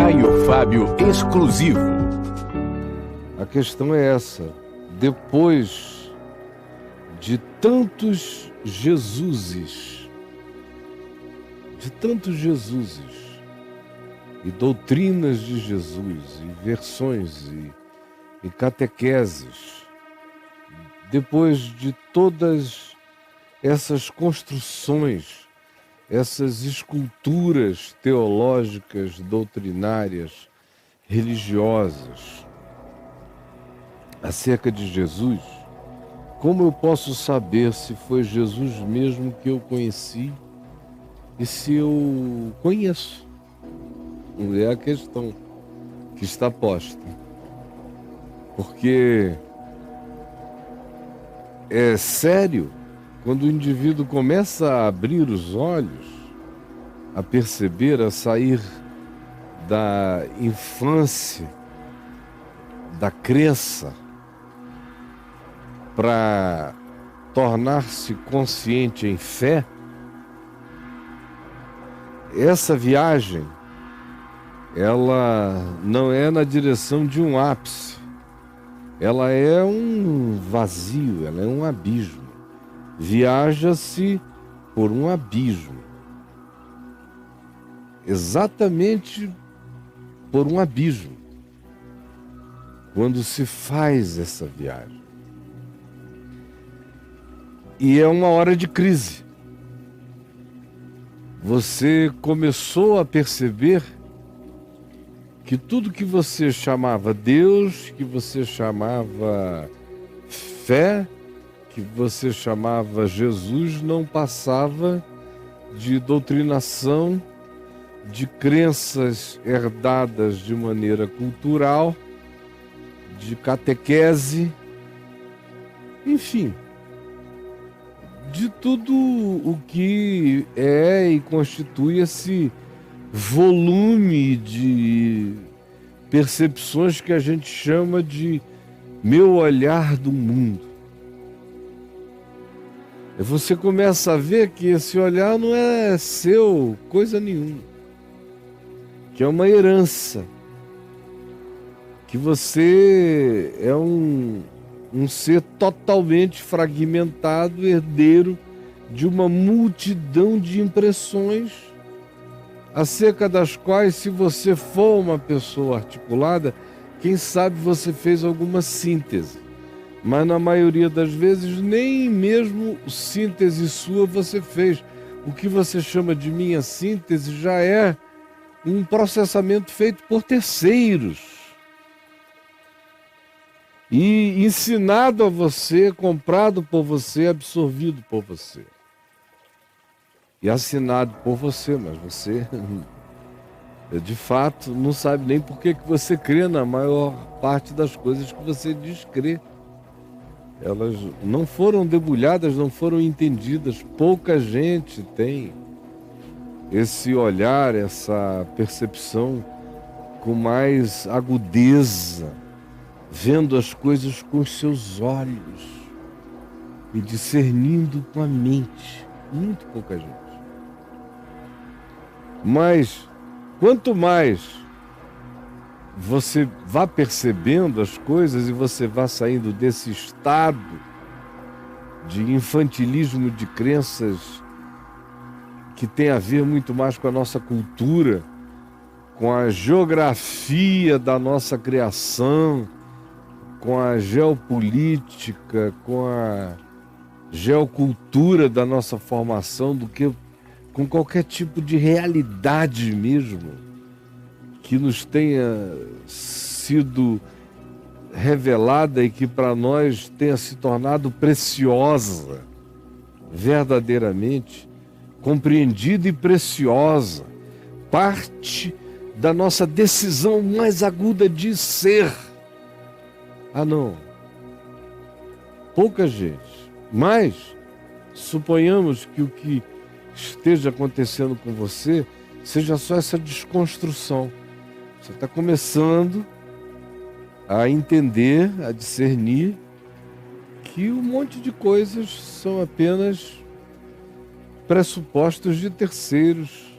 Caio Fábio exclusivo. A questão é essa. Depois de tantos Jesuses, e doutrinas de Jesus, e versões e catequeses, depois de todas essas construções, essas esculturas teológicas, doutrinárias, religiosas, acerca de Jesus, como eu posso saber se foi Jesus mesmo que eu conheci e se eu conheço? É a questão que está posta. Porque é sério quando o indivíduo começa a abrir os olhos, a perceber, a sair da infância, da crença, para tornar-se consciente em fé. Essa viagem, ela não é na direção de um ápice, ela é um vazio, ela é um abismo. Viaja-se por um abismo, exatamente por um abismo, quando se faz essa viagem. E é uma hora de crise. Você começou a perceber que tudo que você chamava Deus, que você chamava fé, que você chamava Jesus, não passava de doutrinação, de crenças herdadas de maneira cultural, de catequese, enfim, de tudo o que é e constitui esse volume de percepções que a gente chama de meu olhar do mundo. E você começa a ver que esse olhar não é seu, coisa nenhuma, que é uma herança, que você é um ser totalmente fragmentado, herdeiro de uma multidão de impressões, acerca das quais, se você for uma pessoa articulada, quem sabe você fez alguma síntese. Mas na maioria das vezes nem mesmo síntese sua você fez. O que você chama de minha síntese já é um processamento feito por terceiros e ensinado a você, comprado por você, absorvido por você e assinado por você, mas você de fato não sabe nem por que você crê na maior parte das coisas que você diz crer. Elas não foram debulhadas, não foram entendidas. Pouca gente tem esse olhar, essa percepção com mais agudeza, vendo as coisas com os seus olhos e discernindo com a mente. Muito pouca gente. Mas quanto mais você vá percebendo as coisas e você vá saindo desse estado de infantilismo de crenças que tem a ver muito mais com a nossa cultura, com a geografia da nossa criação, com a geopolítica, com a geocultura da nossa formação, do que com qualquer tipo de realidade mesmo que nos tenha sido revelada e que para nós tenha se tornado preciosa, verdadeiramente compreendida e preciosa, parte da nossa decisão mais aguda de ser. Ah, não. Pouca gente. Mas suponhamos que o que esteja acontecendo com você seja só essa desconstrução. Você está começando a entender, a discernir que um monte de coisas são apenas pressupostos de terceiros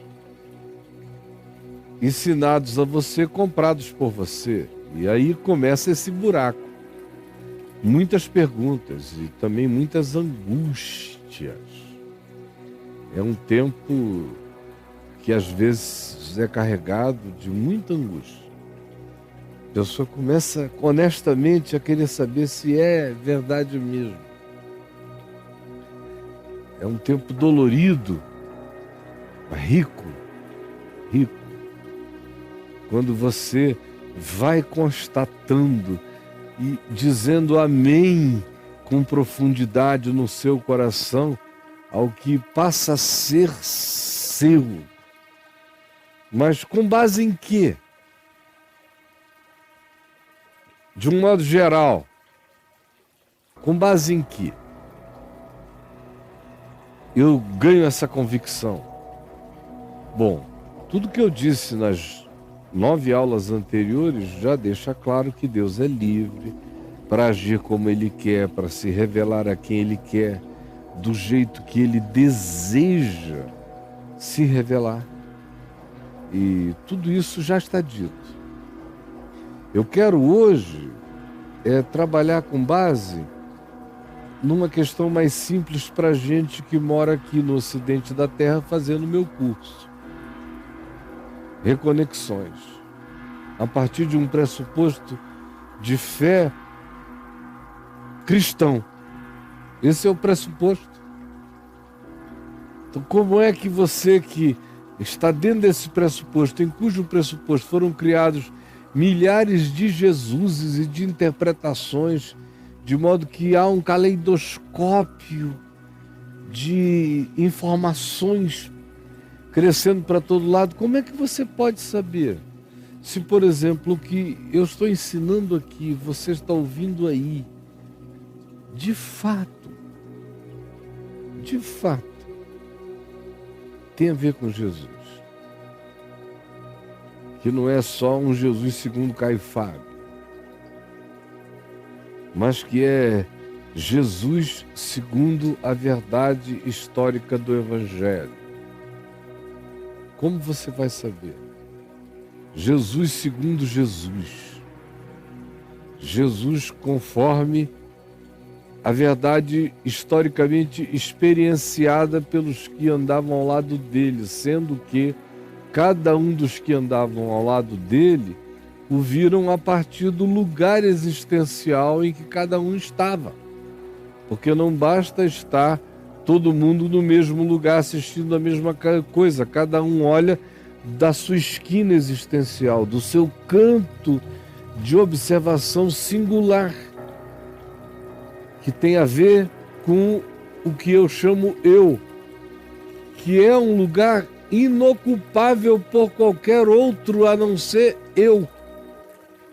ensinados a você, comprados por você. E aí começa esse buraco. Muitas perguntas e também muitas angústias. É um tempo que às vezes é carregado de muita angústia. A pessoa começa honestamente a querer saber se é verdade mesmo. É um tempo dolorido, mas rico. Quando você vai constatando e dizendo amém com profundidade no seu coração ao que passa a ser seu. Mas com base em quê? De um modo geral, com base em quê? Eu ganho essa convicção. Bom, tudo que eu disse nas 9 aulas anteriores já deixa claro que Deus é livre para agir como Ele quer, para se revelar a quem Ele quer, do jeito que Ele deseja se revelar. E tudo isso já está dito. Eu quero hoje trabalhar com base numa questão mais simples para a gente que mora aqui no Ocidente da Terra fazendo meu curso. Reconexões. A partir de um pressuposto de fé cristão. Esse é o pressuposto. Então, como é que você que está dentro desse pressuposto, em cujo pressuposto foram criados milhares de Jesuses e de interpretações, de modo que há um caleidoscópio de informações crescendo para todo lado, como é que você pode saber se, por exemplo, o que eu estou ensinando aqui, você está ouvindo aí, de fato, tem a ver com Jesus? Que não é só um Jesus segundo Caio Fábio, mas que é Jesus segundo a verdade histórica do Evangelho. Como você vai saber? Jesus segundo Jesus. Jesus conforme a verdade historicamente experienciada pelos que andavam ao lado dele, sendo que cada um dos que andavam ao lado dele o viram a partir do lugar existencial em que cada um estava. Porque não basta estar todo mundo no mesmo lugar assistindo a mesma coisa. Cada um olha da sua esquina existencial, do seu canto de observação singular, que tem a ver com o que eu chamo eu, que é um lugar inocupável por qualquer outro a não ser eu.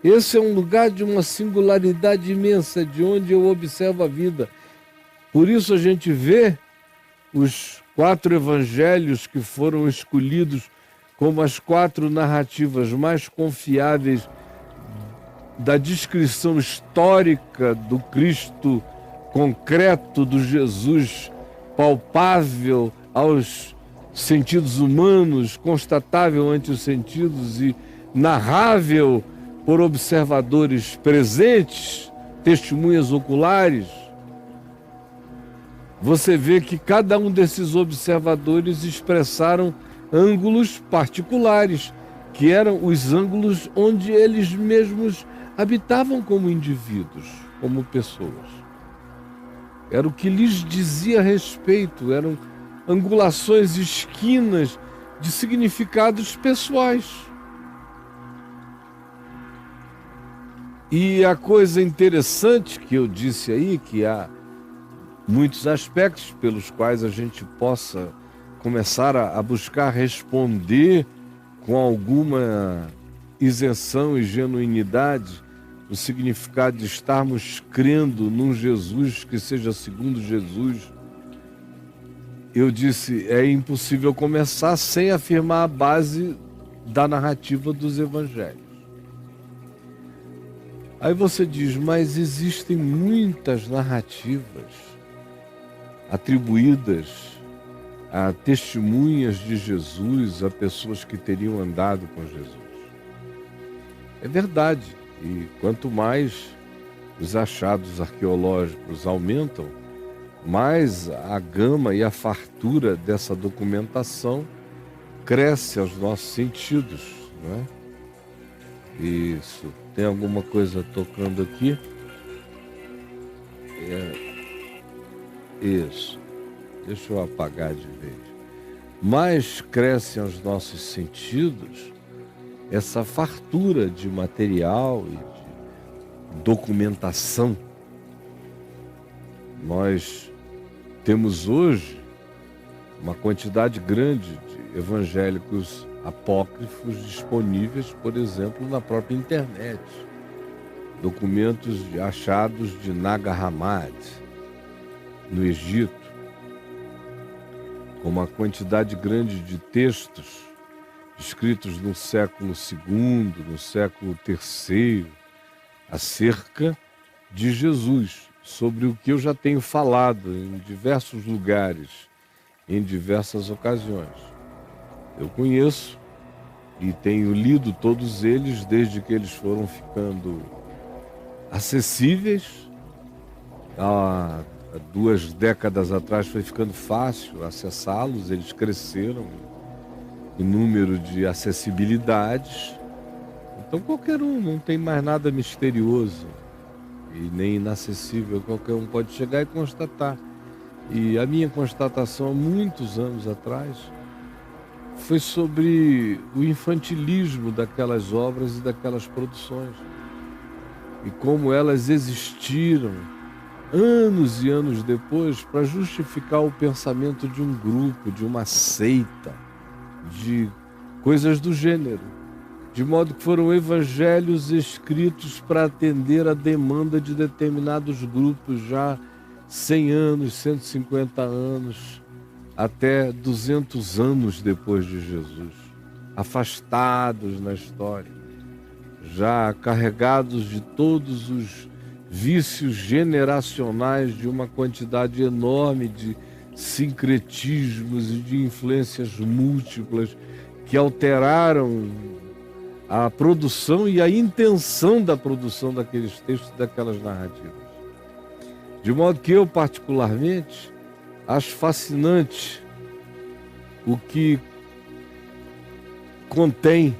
Esse é um lugar de uma singularidade imensa, de onde eu observo a vida. Por isso a gente vê os 4 evangelhos que foram escolhidos como as 4 narrativas mais confiáveis da descrição histórica do Cristo concreto, do Jesus palpável aos sentidos humanos, constatável ante os sentidos e narrável por observadores presentes, testemunhas oculares. Você vê que cada um desses observadores expressaram ângulos particulares, que eram os ângulos onde eles mesmos habitavam como indivíduos, como pessoas. Era o que lhes dizia respeito, eram angulações, esquinas de significados pessoais. E a coisa interessante que eu disse aí, que há muitos aspectos pelos quais a gente possa começar a buscar responder com alguma isenção e genuinidade o significado de estarmos crendo num Jesus que seja segundo Jesus. Eu disse, é impossível começar sem afirmar a base da narrativa dos evangelhos. Aí você diz, mas existem muitas narrativas atribuídas a testemunhas de Jesus, a pessoas que teriam andado com Jesus. É verdade, e quanto mais os achados arqueológicos aumentam, mais a gama e a fartura dessa documentação cresce aos nossos sentidos, não é? Isso. Tem alguma coisa tocando aqui? Isso. Deixa eu apagar de vez. Mais crescem aos nossos sentidos essa fartura de material e de documentação. Nós temos hoje uma quantidade grande de evangélicos apócrifos disponíveis, por exemplo, na própria internet. Documentos achados de Nag Hammadi, no Egito, com uma quantidade grande de textos escritos no século II, no século III, acerca de Jesus, sobre o que eu já tenho falado em diversos lugares, em diversas ocasiões. Eu conheço e tenho lido todos eles desde que eles foram ficando acessíveis. Há 2 décadas atrás foi ficando fácil acessá-los, eles cresceram em número de acessibilidades. Então qualquer um, não tem mais nada misterioso e nem inacessível, qualquer um pode chegar e constatar. E a minha constatação há muitos anos atrás foi sobre o infantilismo daquelas obras e daquelas produções e como elas existiram anos e anos depois para justificar o pensamento de um grupo, de uma seita, de coisas do gênero, de modo que foram evangelhos escritos para atender a demanda de determinados grupos já 100 anos, 150 anos, até 200 anos depois de Jesus, afastados na história, já carregados de todos os vícios generacionais de uma quantidade enorme de sincretismos e de influências múltiplas que alteraram a produção e a intenção da produção daqueles textos, daquelas narrativas. De modo que eu, particularmente, acho fascinante o que contém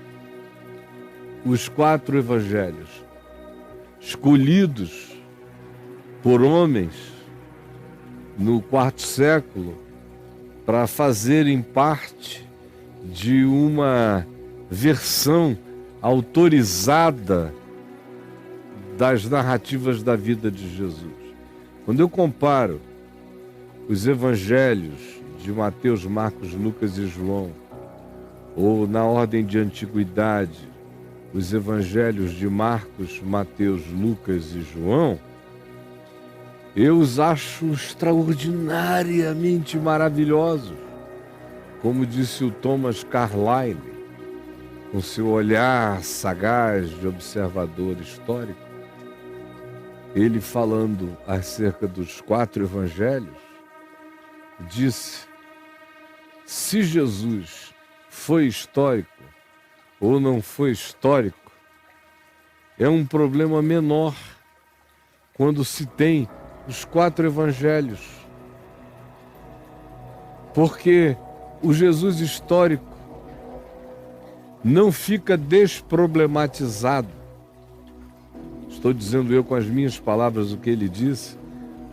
os 4 evangelhos, escolhidos por homens no 4º século para fazerem parte de uma versão autorizada das narrativas da vida de Jesus. Quando eu comparo os evangelhos de Mateus, Marcos, Lucas e João, ou na ordem de antiguidade, os evangelhos de Marcos, Mateus, Lucas e João, eu os acho extraordinariamente maravilhosos. Como disse o Thomas Carlyle, com seu olhar sagaz de observador histórico, ele falando acerca dos 4 evangelhos, disse: se Jesus foi histórico ou não foi histórico, é um problema menor quando se tem os 4 evangelhos. Porque o Jesus histórico não fica desproblematizado. Estou dizendo eu com as minhas palavras o que ele disse.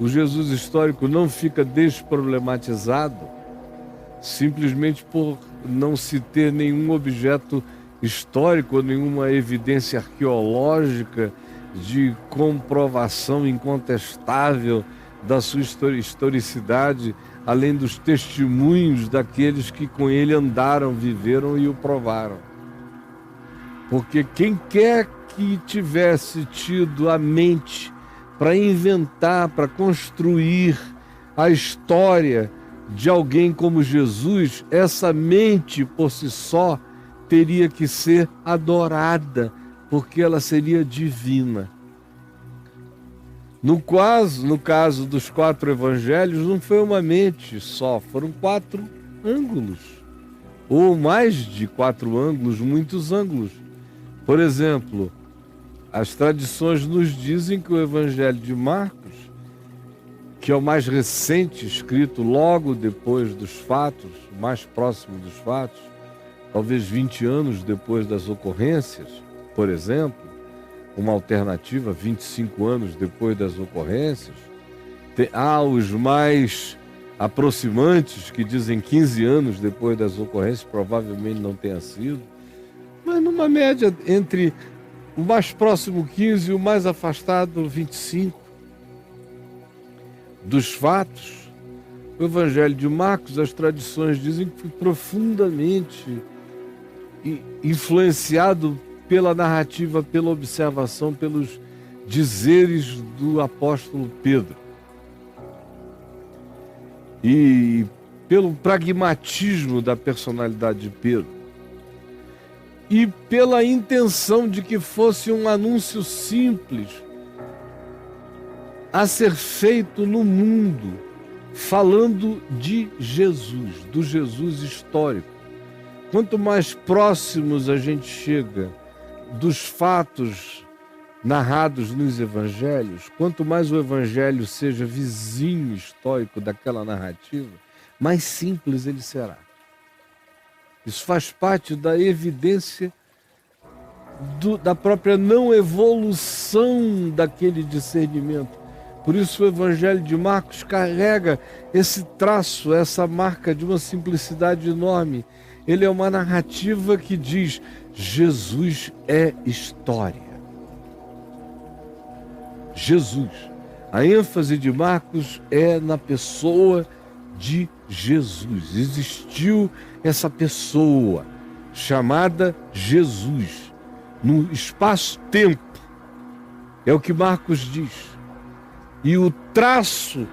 O Jesus histórico não fica desproblematizado simplesmente por não se ter nenhum objeto histórico ou nenhuma evidência arqueológica de comprovação incontestável da sua historicidade, além dos testemunhos daqueles que com ele andaram, viveram e o provaram. Porque quem quer que tivesse tido a mente para inventar, para construir a história de alguém como Jesus, essa mente por si só teria que ser adorada, porque ela seria divina. No caso dos 4 evangelhos, não foi uma mente só, foram 4 ângulos, ou mais de 4 ângulos, muitos ângulos. Por exemplo, as tradições nos dizem que o Evangelho de Marcos, que é o mais recente, escrito logo depois dos fatos, mais próximo dos fatos, talvez 20 anos depois das ocorrências, por exemplo, uma alternativa, 25 anos depois das ocorrências. Há os mais aproximantes que dizem 15 anos depois das ocorrências, provavelmente não tenha sido, mas numa média entre o mais próximo 15 e o mais afastado 25 dos fatos. O Evangelho de Marcos, as tradições dizem que foi profundamente influenciado pela narrativa, pela observação, pelos dizeres do apóstolo Pedro e pelo pragmatismo da personalidade de Pedro e pela intenção de que fosse um anúncio simples a ser feito no mundo, falando de Jesus, do Jesus histórico. Quanto mais próximos a gente chega dos fatos narrados nos evangelhos, quanto mais o evangelho seja vizinho histórico daquela narrativa, mais simples ele será. Isso faz parte da evidência da própria não evolução daquele discernimento. Por isso o Evangelho de Marcos carrega esse traço, essa marca de uma simplicidade enorme. Ele é uma narrativa que diz: Jesus é história. Jesus. A ênfase de Marcos é na pessoa de Jesus. Existiu essa pessoa chamada Jesus no espaço-tempo. É o que Marcos diz. E o traço,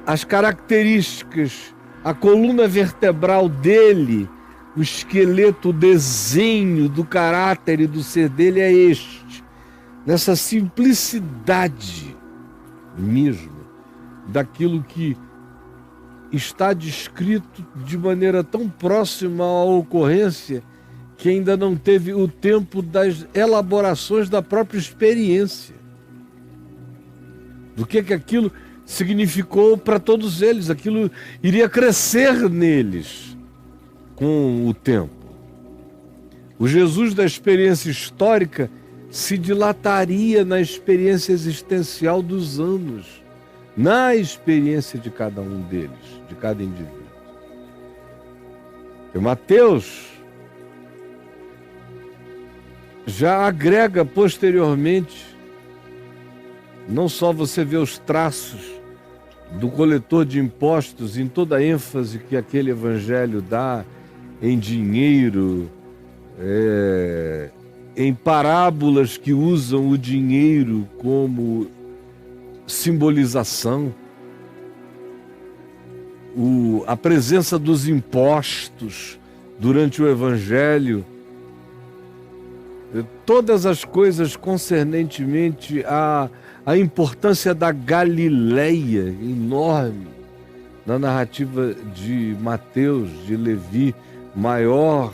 as características, a coluna vertebral dele, o esqueleto, o desenho do caráter e do ser dele é este. Nessa simplicidade mesmo, daquilo que está descrito de maneira tão próxima à ocorrência que ainda não teve o tempo das elaborações da própria experiência. Do que aquilo significou para todos eles, aquilo iria crescer neles com o tempo. O Jesus da experiência histórica se dilataria na experiência existencial dos anos, na experiência de cada um deles, de cada indivíduo. E Mateus já agrega posteriormente. Não só você vê os traços do coletor de impostos em toda a ênfase que aquele evangelho dá em dinheiro, em parábolas que usam o dinheiro como simbolização, a presença dos impostos durante o evangelho, todas as coisas concernentemente a importância da Galileia, enorme, na narrativa de Mateus, de Levi, maior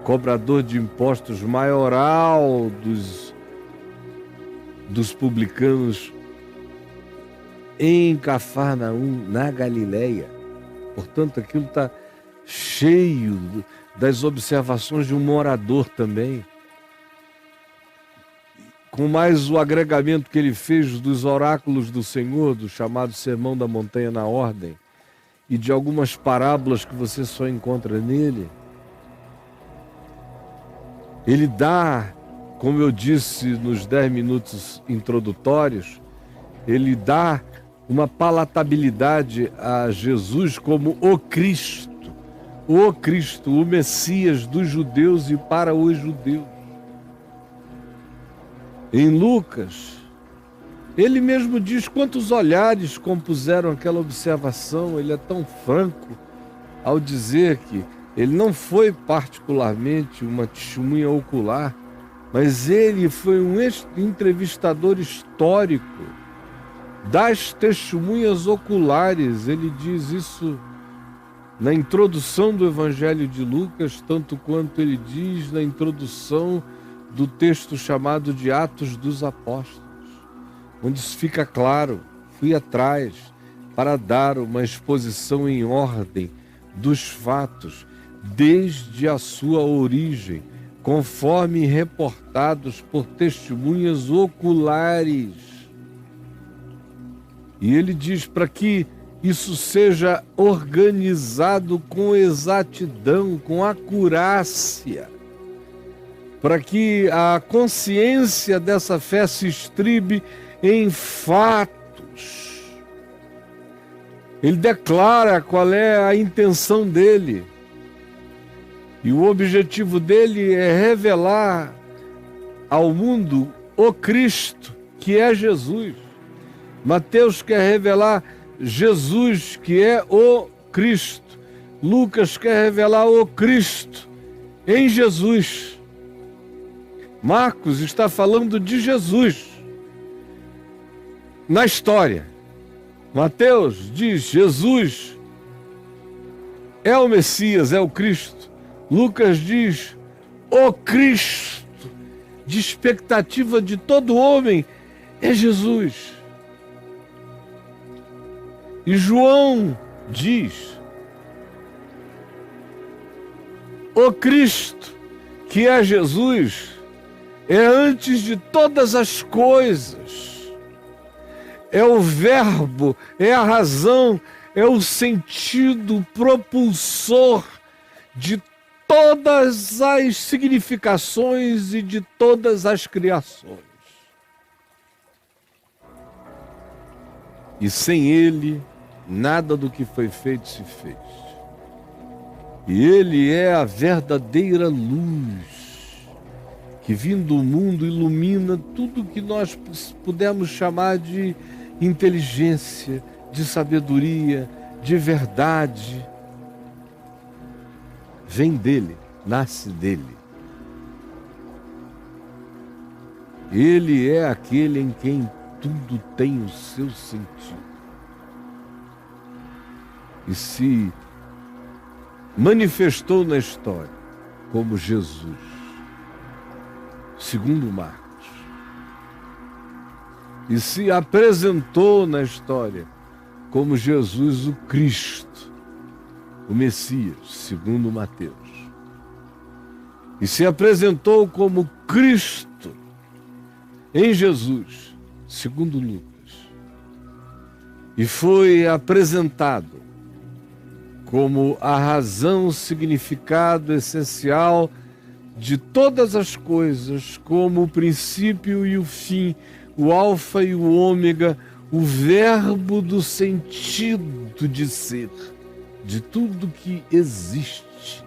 cobrador de impostos, maioral dos publicanos, em Cafarnaum, na Galileia. Portanto, aquilo está cheio das observações de um morador também, com mais o agregamento que ele fez dos oráculos do Senhor, do chamado Sermão da Montanha na Ordem, e de algumas parábolas que você só encontra nele. Ele dá, como eu disse nos 10 minutos introdutórios, ele dá uma palatabilidade a Jesus como o Cristo, o Messias dos judeus e para os judeus. Em Lucas, ele mesmo diz quantos olhares compuseram aquela observação. Ele é tão franco ao dizer que ele não foi particularmente uma testemunha ocular, mas ele foi um entrevistador histórico das testemunhas oculares. Ele diz isso na introdução do Evangelho de Lucas, tanto quanto ele diz na introdução do texto chamado de Atos dos Apóstolos, onde isso fica claro. Fui atrás para dar uma exposição em ordem dos fatos, desde a sua origem, conforme reportados por testemunhas oculares. E ele diz para que isso seja organizado com exatidão, com acurácia, para que a consciência dessa fé se estribe em fatos. Ele declara qual é a intenção dele. E o objetivo dele é revelar ao mundo o Cristo, que é Jesus. Mateus quer revelar Jesus, que é o Cristo. Lucas quer revelar o Cristo em Jesus. Marcos está falando de Jesus na história. Mateus diz: Jesus é o Messias, é o Cristo. Lucas diz: o Cristo, de expectativa de todo homem, é Jesus. E João diz: o Cristo, que é Jesus, é antes de todas as coisas. É o verbo, é a razão, é o sentido propulsor de todas as significações e de todas as criações. E sem ele, nada do que foi feito se fez. E ele é a verdadeira luz, que vindo do mundo ilumina tudo que nós pudermos chamar de inteligência, de sabedoria, de verdade. Vem dele, nasce dele. Ele é aquele em quem tudo tem o seu sentido. E se manifestou na história como Jesus, segundo Marcos. E se apresentou na história como Jesus o Cristo, o Messias, segundo Mateus. E se apresentou como Cristo em Jesus, segundo Lucas. E foi apresentado como a razão, o significado essencial de todas as coisas, como o princípio e o fim, o alfa e o ômega, o verbo do sentido de ser, de tudo que existe.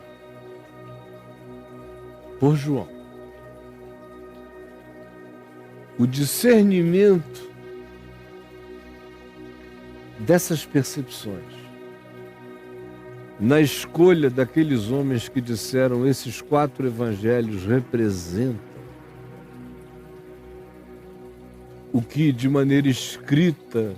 Por João. O discernimento dessas percepções na escolha daqueles homens que disseram: esses 4 evangelhos representam o que de maneira escrita,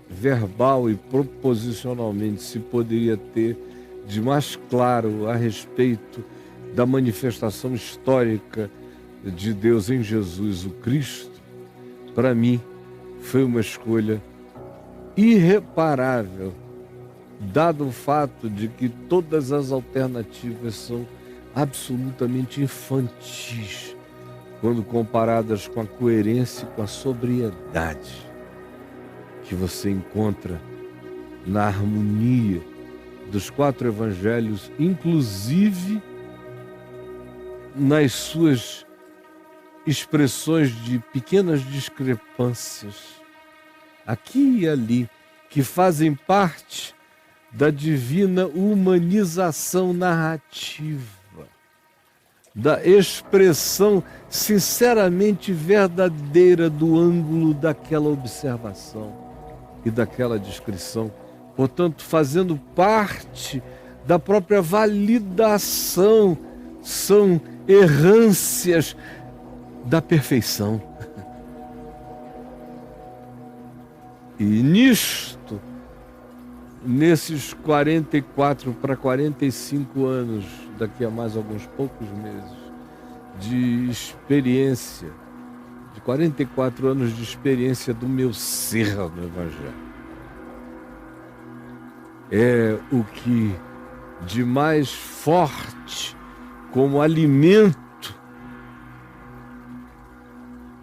verbal e proposicionalmente se poderia ter de mais claro a respeito da manifestação histórica de Deus em Jesus, o Cristo. Para mim, foi uma escolha irreparável, dado o fato de que todas as alternativas são absolutamente infantis quando comparadas com a coerência e com a sobriedade que você encontra na harmonia dos 4 evangelhos, inclusive nas suas expressões de pequenas discrepâncias, aqui e ali, que fazem parte da divina humanização narrativa, da expressão sinceramente verdadeira do ângulo daquela observação e daquela descrição, portanto, fazendo parte da própria validação, são errâncias da perfeição. E nisto, nesses 44 para 45 anos, daqui a mais alguns poucos meses, de experiência, de 44 anos de experiência do meu ser no Evangelho. É o que de mais forte como alimento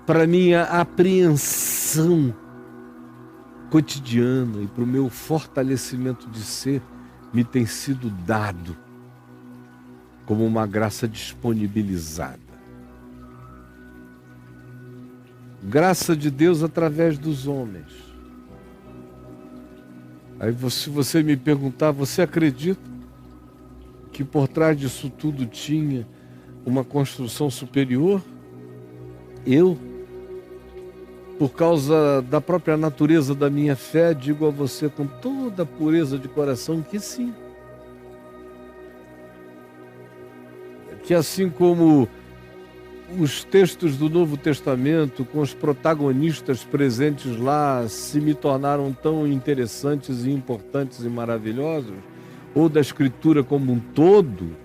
para minha apreensão cotidiana e para o meu fortalecimento de ser me tem sido dado como uma graça disponibilizada. Graça de Deus através dos homens. Aí se você me perguntar, você acredita que por trás disso tudo tinha uma construção superior? Eu, por causa da própria natureza da minha fé, digo a você com toda a pureza de coração que sim. Que assim como os textos do Novo Testamento, com os protagonistas presentes lá, se me tornaram tão interessantes e importantes e maravilhosos, ou da Escritura como um todo,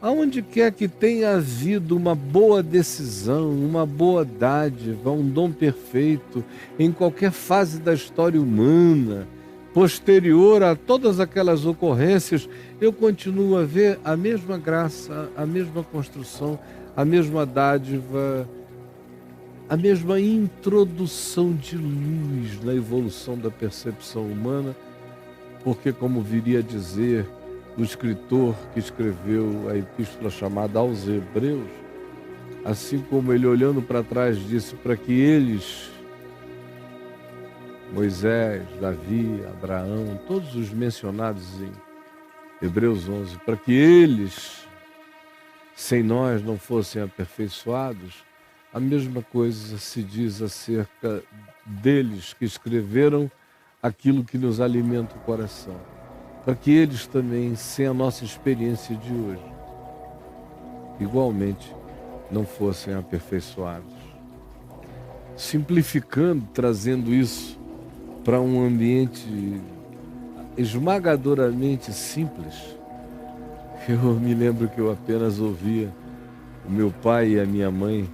aonde quer que tenha havido uma boa decisão, uma boa dádiva, um dom perfeito, em qualquer fase da história humana, posterior a todas aquelas ocorrências, eu continuo a ver a mesma graça, a mesma construção, a mesma dádiva, a mesma introdução de luz na evolução da percepção humana, porque, como viria a dizer o escritor que escreveu a epístola chamada aos Hebreus, assim como ele olhando para trás disse para que eles, Moisés, Davi, Abraão, todos os mencionados em Hebreus 11, para que eles, sem nós, não fossem aperfeiçoados, a mesma coisa se diz acerca deles que escreveram aquilo que nos alimenta o coração, para que eles também, sem a nossa experiência de hoje, igualmente não fossem aperfeiçoados. Simplificando, trazendo isso para um ambiente esmagadoramente simples, eu me lembro que eu apenas ouvia o meu pai e a minha mãe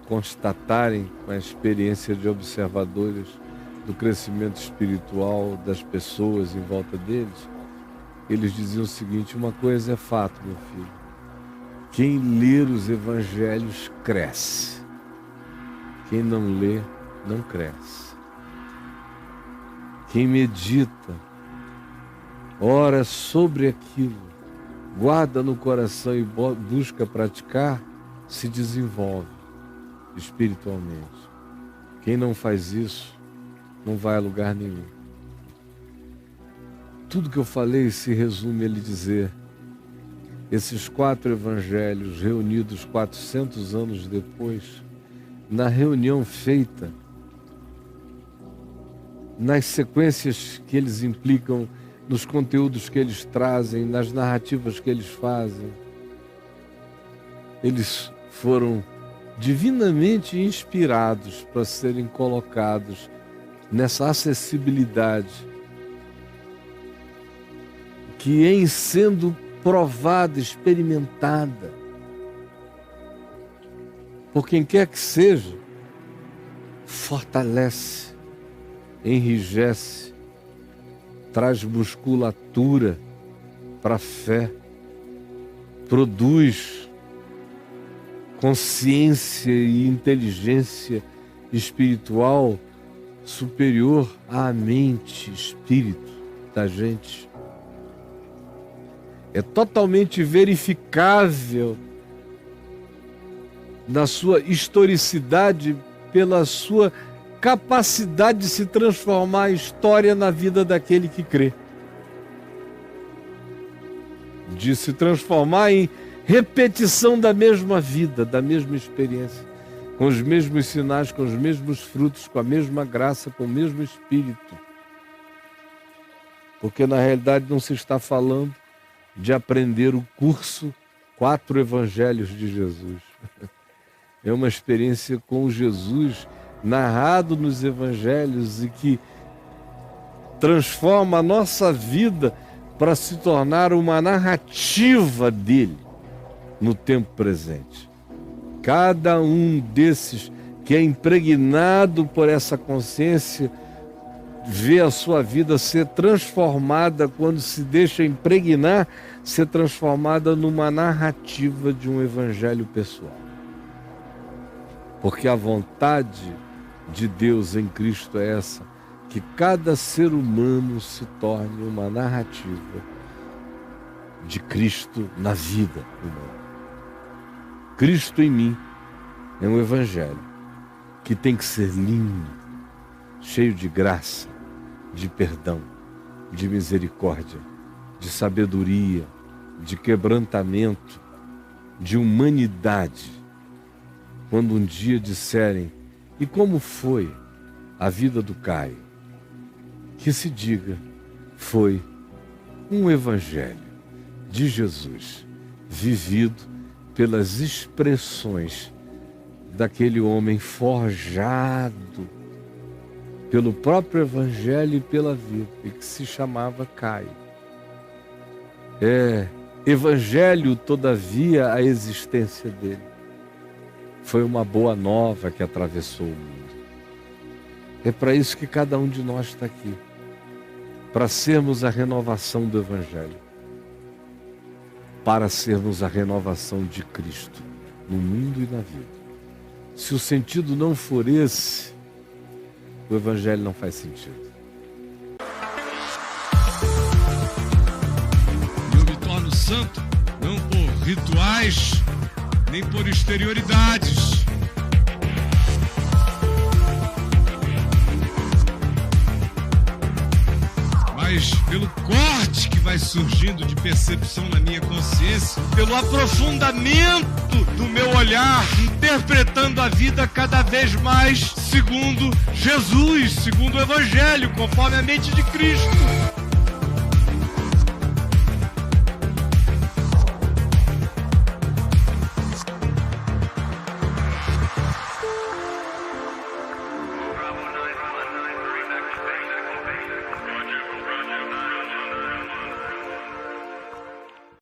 constatarem com a experiência de observadores do crescimento espiritual das pessoas em volta deles. Eles diziam o seguinte: uma coisa é fato, meu filho, quem ler os evangelhos cresce, quem não lê não cresce. Quem medita, ora sobre aquilo, guarda no coração e busca praticar, se desenvolve espiritualmente. Quem não faz isso, não vai a lugar nenhum. Tudo que eu falei se resume a lhe dizer: esses 4 evangelhos reunidos 400 anos depois, na reunião feita, nas sequências que eles implicam, nos conteúdos que eles trazem, nas narrativas que eles fazem, eles foram divinamente inspirados para serem colocados nessa acessibilidade que, em sendo provada, experimentada por quem quer que seja, fortalece, enrijece, traz musculatura para a fé, produz consciência e inteligência espiritual superior à mente, espírito da gente. É totalmente verificável na sua historicidade pela sua capacidade de se transformar a história na vida daquele que crê. De se transformar em repetição da mesma vida, da mesma experiência, com os mesmos sinais, com os mesmos frutos, com a mesma graça, com o mesmo espírito. Porque na realidade não se está falando de aprender o curso 4 evangelhos de Jesus. É uma experiência com Jesus narrado nos evangelhos e que transforma a nossa vida para se tornar uma narrativa dele no tempo presente. Cada um desses que é impregnado por essa consciência vê a sua vida ser transformada, quando se deixa impregnar, ser transformada numa narrativa de um evangelho pessoal. Porque a vontade de Deus em Cristo é essa, que cada ser humano se torne uma narrativa de Cristo na vida humana. Cristo em mim é um evangelho que tem que ser lindo, cheio de graça, de perdão, de misericórdia, de sabedoria, de quebrantamento, de humanidade. Quando um dia disserem: e como foi a vida do Caio? Que se diga: foi um evangelho de Jesus, vivido pelas expressões daquele homem forjado pelo próprio evangelho e pela vida, e que se chamava Caio. É evangelho, todavia, a existência dele. Foi uma boa nova que atravessou o mundo. É para isso que cada um de nós está aqui, para sermos a renovação do evangelho, para sermos a renovação de Cristo no mundo e na vida. Se o sentido não for esse, o evangelho não faz sentido. Eu me torno santo não por rituais, nem por exterioridades, mas pelo corte que vai surgindo de percepção na minha consciência, pelo aprofundamento do meu olhar, interpretando a vida cada vez mais segundo Jesus, segundo o Evangelho, conforme a mente de Cristo.